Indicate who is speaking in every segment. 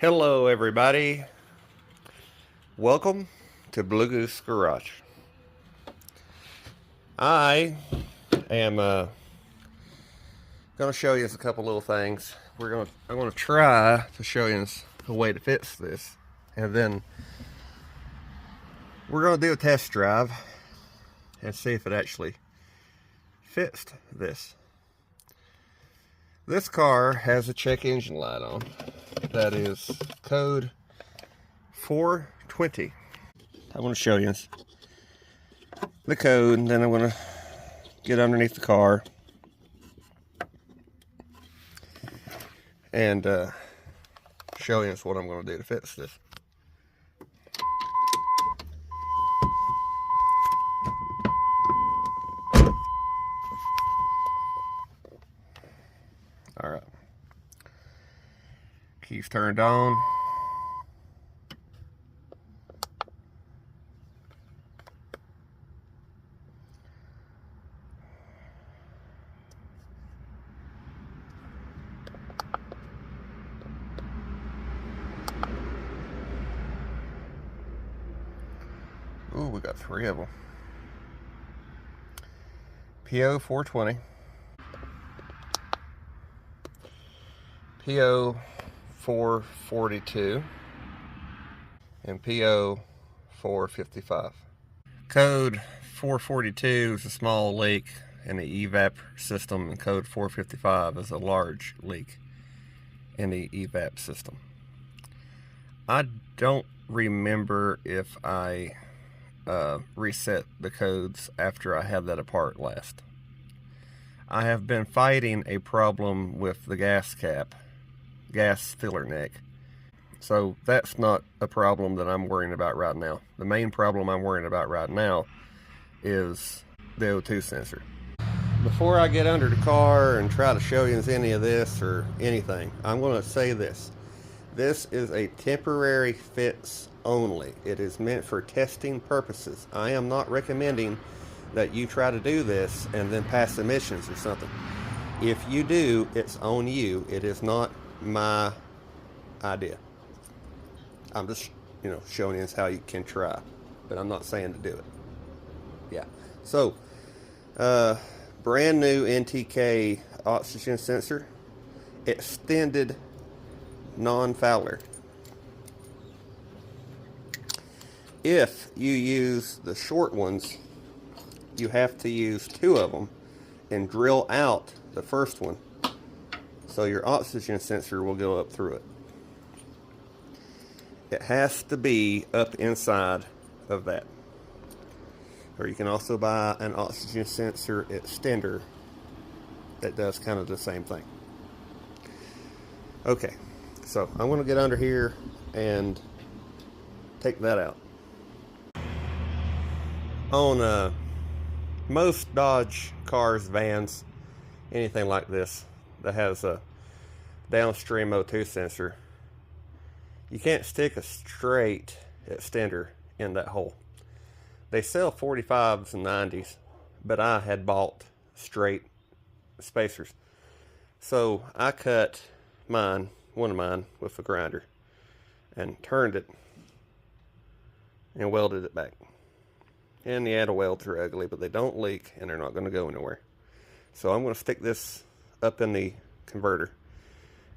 Speaker 1: Hello everybody, welcome to Blue Goose Garage. I am going to show you a couple little things. I'm going to try to show you a way to fix this, and then we're going to do a test drive and see if it actually fixed this. This car has a check engine light on. That is code 420. I want to show you the code, and then I'm going to get underneath the car and show you what I'm going to do to fix this. All right. Keys turned on. Ooh, we got 3 of them. PO420. PO442 and PO455. Code 442 is a small leak in the evap system, and code 455 is a large leak in the evap system. I don't remember if I reset the codes after I had that apart last. I have been fighting a problem with the gas filler neck. So that's not a problem that I'm worrying about right now. The main problem I'm worrying about right now is the O2 sensor. Before I get under the car and try to show you any of this or anything, I'm going to say this. This is a temporary fix only. It is meant for testing purposes. I am not recommending that you try to do this and then pass emissions or something. If you do, it's on you. It is not my idea. I'm just, showing you how you can try, but I'm not saying to do it. Yeah. So, brand new NTK oxygen sensor, extended non-fouler. If you use the short ones, you have to use 2 of them and drill out the first one, so your oxygen sensor will go up through it. It has to be up inside of that. Or you can also buy an oxygen sensor extender that does kind of the same thing. Okay, so I'm going to get under here and take that out. On most Dodge cars, vans, anything like this that has a downstream O2 sensor, you can't stick a straight extender in that hole. They sell 45s and 90s, but I had bought straight spacers. So I cut one of mine with a grinder and turned it and welded it back. And the addle welds are ugly, but they don't leak and they're not going to go anywhere. So I'm going to stick this up in the converter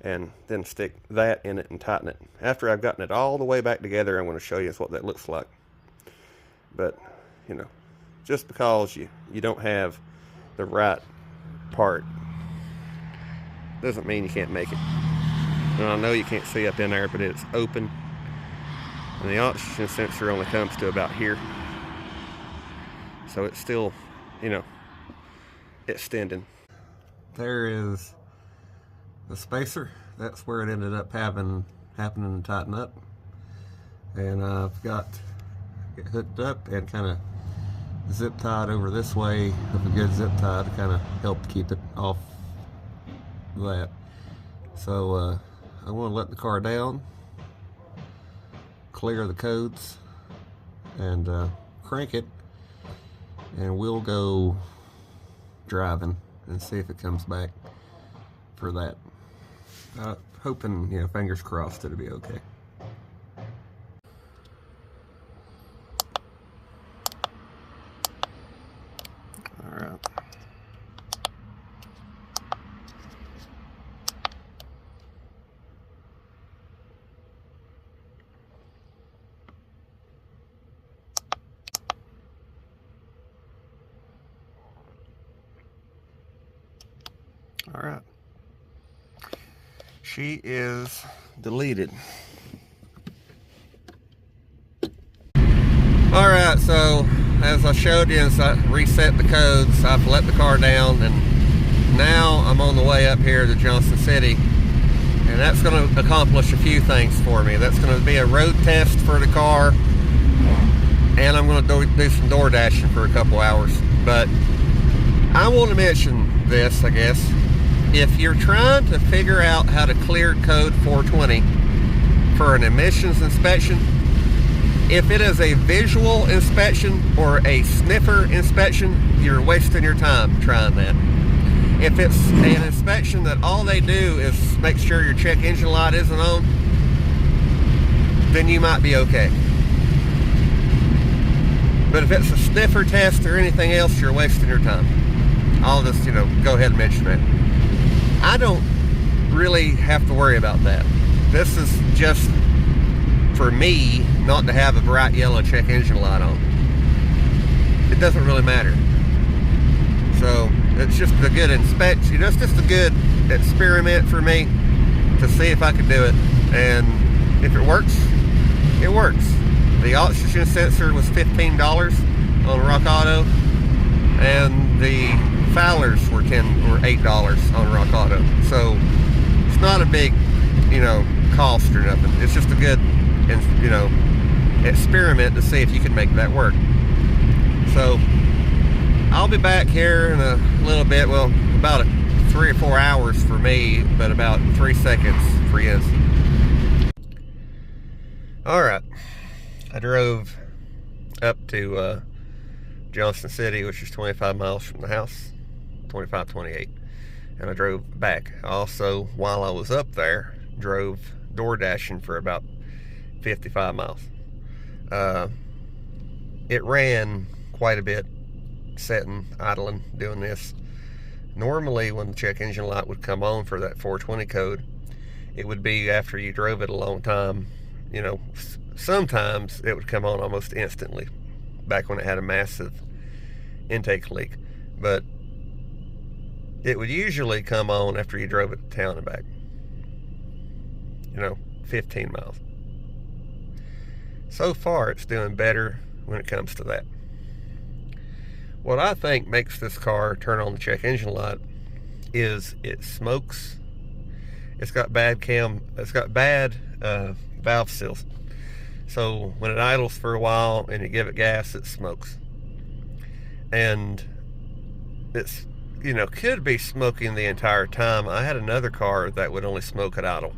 Speaker 1: and then stick that in it and tighten it. After I've gotten it all the way back together, I'm going to show you what that looks like. But, just because you don't have the right part doesn't mean you can't make it. And I know you can't see up in there, but it's open. And the oxygen sensor only comes to about here. So it's still, extending. There is the spacer. That's where it ended up happening to tighten up. And I've got it hooked up and kind of zip tied over this way with a good zip tie to kind of help keep it off that. So I want to let the car down, clear the codes, and crank it, and we'll go driving and see if it comes back for that. hoping, you know, fingers crossed it'll be okay. All right. All right. She is deleted. All right, so as I showed you, as I reset the codes, I've let the car down, and now I'm on the way up here to Johnson City, and that's going to accomplish a few things for me. That's going to be a road test for the car, and I'm going to do some door dashing for a couple hours. But I want to mention this, I guess. If you're trying to figure out how to clear code 420 for an emissions inspection, if it is a visual inspection or a sniffer inspection, you're wasting your time trying that. If it's an inspection that all they do is make sure your check engine light isn't on, then you might be okay. But if it's a sniffer test or anything else, you're wasting your time. I'll just, you know, go ahead and mention that. I don't really have to worry about that. This is just for me not to have a bright yellow check engine light on. It doesn't really matter. So it's just a good inspection. That's just a good experiment for me to see if I can do it. And if it works, it works. The oxygen sensor was $15 on Rock Auto, and the Fowlers were $8 on Rock Auto. So it's not a big, you know, cost or nothing. It's just a good, you know, experiment to see if you can make that work. So I'll be back here in a little bit. Well, about 3 or 4 hours for me, but about 3 seconds for you. All right, I drove up to Johnson City, which is 25 miles from the house. 25, 28, and I drove back. Also, while I was up there, drove door dashing for about 55 miles. It ran quite a bit, sitting, idling, doing this. Normally, when the check engine light would come on for that 420 code, it would be after you drove it a long time. You know, sometimes it would come on almost instantly, back when it had a massive intake leak. But it would usually come on after you drove it to town and back. You know, 15 miles. So far, it's doing better when it comes to that. What I think makes this car turn on the check engine light is it smokes. It's got bad valve seals. So when it idles for a while and you give it gas, it smokes. And it's, you know, could be smoking the entire time. I had another car that would only smoke at idle,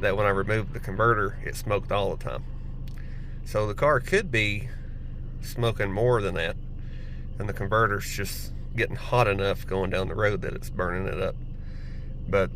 Speaker 1: that when I removed the converter, it smoked all the time. So the car could be smoking more than that, and the converter's just getting hot enough going down the road that it's burning it up. But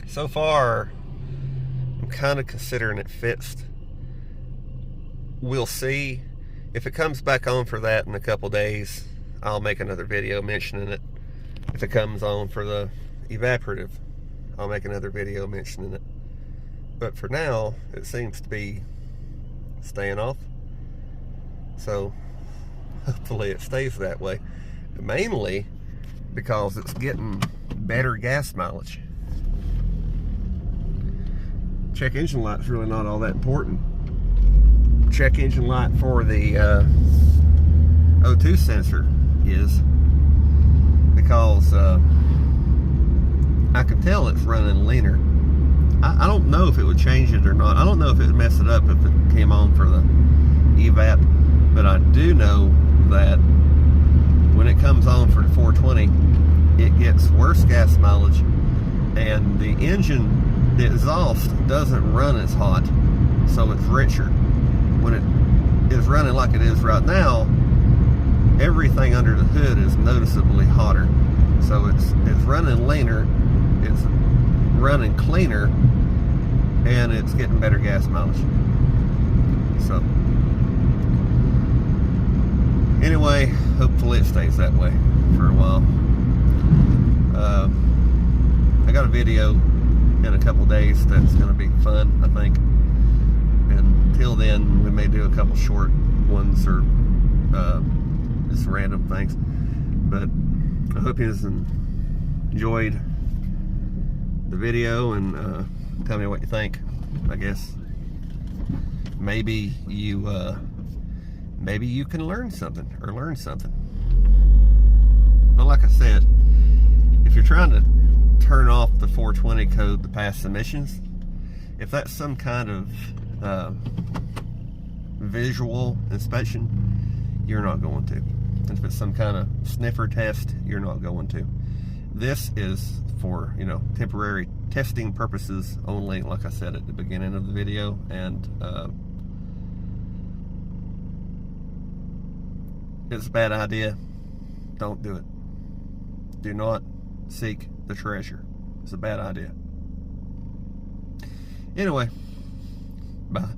Speaker 1: so far, I'm kind of considering it fixed. We'll see. If it comes back on for that in a couple days, I'll make another video mentioning it. If it comes on for the evaporative, I'll make another video mentioning it. But for now, it seems to be staying off. So hopefully it stays that way. Mainly because it's getting better gas mileage. Check engine light's really not all that important. Check engine light for the O2 sensor is, because I can tell it's running leaner. I don't know if it would change it or not. I don't know if it would mess it up if it came on for the evap, but I do know that when it comes on for the 420, it gets worse gas mileage, and the engine, the exhaust doesn't run as hot, so it's richer. When it is running like it is right now, everything under the hood is noticeably hotter. So it's running leaner, it's running cleaner, and it's getting better gas mileage. So anyway, hopefully it stays that way for a while. I got a video in a couple days that's going to be fun, I think. Until then, we may do a couple short ones or just random things. But I hope you enjoyed the video, and tell me what you think. I guess maybe you can learn something. But like I said, if you're trying to turn off the 420 code to pass emissions, if that's some kind of visual inspection, you're not going to. If it's some kind of sniffer test, you're not going to. This is for, temporary testing purposes only, like I said at the beginning of the video. And it's a bad idea. Don't do it. Do not seek the treasure. It's a bad idea. Anyway, bye.